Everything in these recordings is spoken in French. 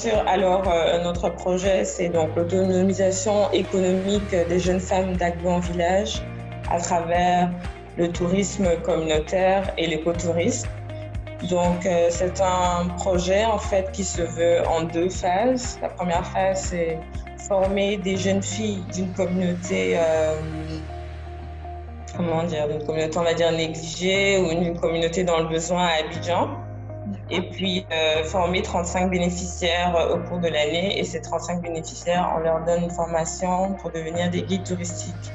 sûr. Alors, notre projet, c'est donc l'autonomisation économique des jeunes femmes d'Agbo en village à travers le tourisme communautaire et l'écotourisme. Donc, c'est un projet en fait qui se veut en 2 phases. La première phase, c'est former des jeunes filles d'une communauté, d'une communauté, on va dire, négligée ou une communauté dans le besoin à Abidjan. Et puis, former 35 bénéficiaires au cours de l'année. Et ces 35 bénéficiaires, on leur donne une formation pour devenir des guides touristiques.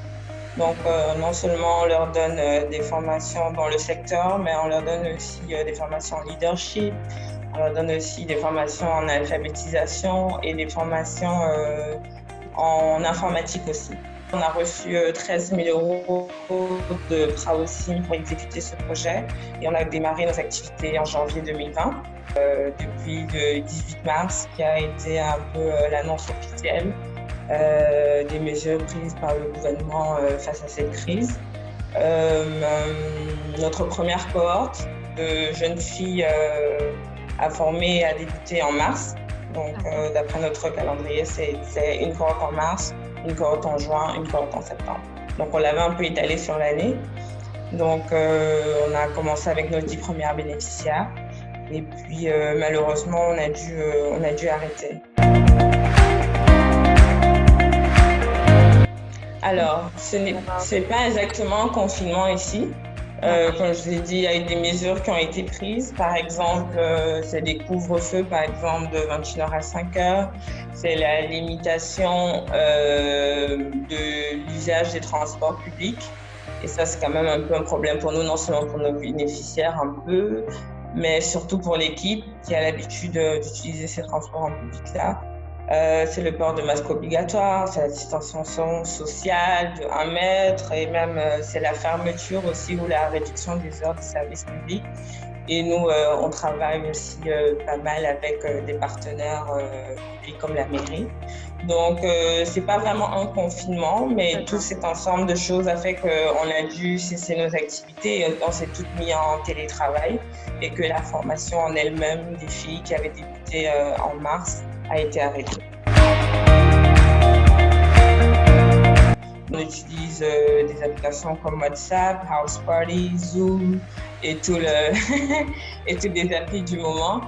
Donc, non seulement on leur donne des formations dans le secteur, mais on leur donne aussi des formations en leadership, on leur donne aussi des formations en alphabétisation et des formations en informatique aussi. On a reçu 13 000 € de Praosim pour exécuter ce projet et on a démarré nos activités en janvier 2020. Depuis le 18 mars, qui a été un peu l'annonce officielle des mesures prises par le gouvernement face à cette crise. Notre première cohorte de jeunes filles à former a débuté en mars. Donc, d'après notre calendrier, c'est une cohorte en mars, une cohorte en juin, une cohorte en septembre. Donc, on l'avait un peu étalé sur l'année. Donc, on a commencé avec nos 10 premières bénéficiaires. Et puis, malheureusement, on a dû arrêter. Alors, c'est pas exactement un confinement ici. Comme je vous ai dit, il y a eu des mesures qui ont été prises. Par exemple, c'est des couvre-feux, par exemple, de 21h à 5h. C'est la limitation de l'usage des transports publics. Et ça, c'est quand même un peu un problème pour nous, non seulement pour nos bénéficiaires un peu, mais surtout pour l'équipe qui a l'habitude d'utiliser ces transports en public-là. C'est le port de masque obligatoire, c'est la distanciation sociale de 1 mètre et même c'est la fermeture aussi ou la réduction des heures de service public. Et nous, on travaille aussi pas mal avec des partenaires publics comme la mairie. Donc, c'est pas vraiment un confinement, mais tout cet ensemble de choses a fait qu'on a dû cesser nos activités et on s'est toutes mis en télétravail et que la formation en elle-même des filles qui avait débuté en mars a été arrêtée. On utilise des applications comme WhatsApp, House Party, Zoom et tous les applis du moment.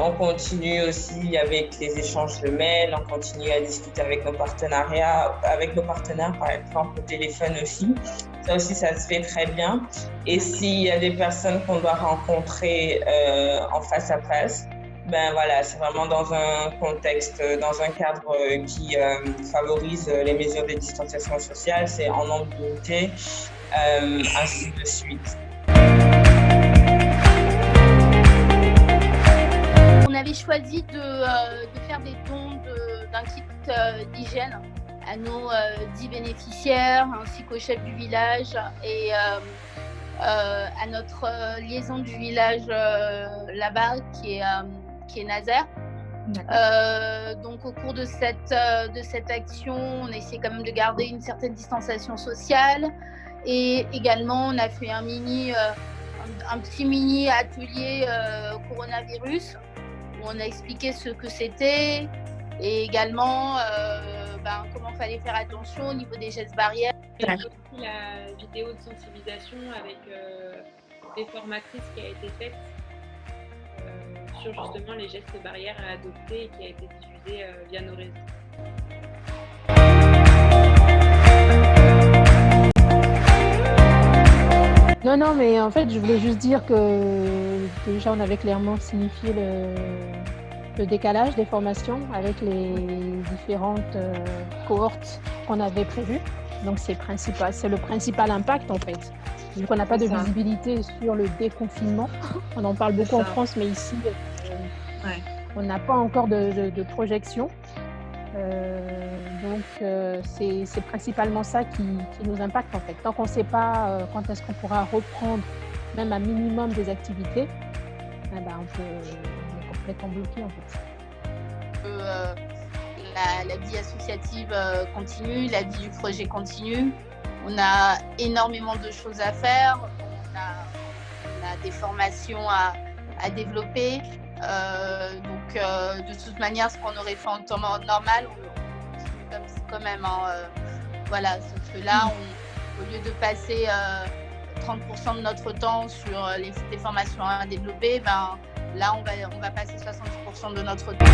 On continue aussi avec les échanges de mails, on continue à discuter avec nos partenaires, par exemple au téléphone aussi. Ça aussi, ça se fait très bien. Et s'il y a des personnes qu'on doit rencontrer en face à face, ben voilà, c'est vraiment dans un contexte, dans un cadre qui favorise les mesures de distanciation sociale, c'est en nombre limité, ainsi de suite. On avait choisi de faire des dons d'un kit d'hygiène à nos 10 bénéficiaires, ainsi qu'au chef du village et à notre liaison du village là-bas qui est Nazaire. Donc au cours de cette action, on a essayé quand même de garder une certaine distanciation sociale et également on a fait un petit mini atelier coronavirus où on a expliqué ce que c'était et également comment il fallait faire attention au niveau des gestes barrières. Il y a aussi la vidéo de sensibilisation avec des formatrices qui a été faite sur justement les gestes barrières à adopter et qui a été diffusée via nos réseaux. Non, mais en fait, je voulais juste dire que déjà, on avait clairement signifié le décalage des formations avec les différentes cohortes qu'on avait prévues. Donc, c'est le principal impact, en fait. Vu qu'on n'a pas de visibilité sur le déconfinement, on en parle beaucoup en France, mais ici, on n'a pas encore de projection. Donc, c'est principalement ça qui nous impacte, en fait. Tant qu'on ne sait pas quand est-ce qu'on pourra reprendre même un minimum des activités, on est complètement bloqué, en fait. La vie associative continue, la vie du projet continue. On a énormément de choses à faire. On a des formations à développer. De toute manière, ce qu'on aurait fait en temps normal, on continue quand même. Voilà, sauf que là, au lieu de passer 30% de notre temps sur les formations à développer, là, on va passer 70% de notre temps.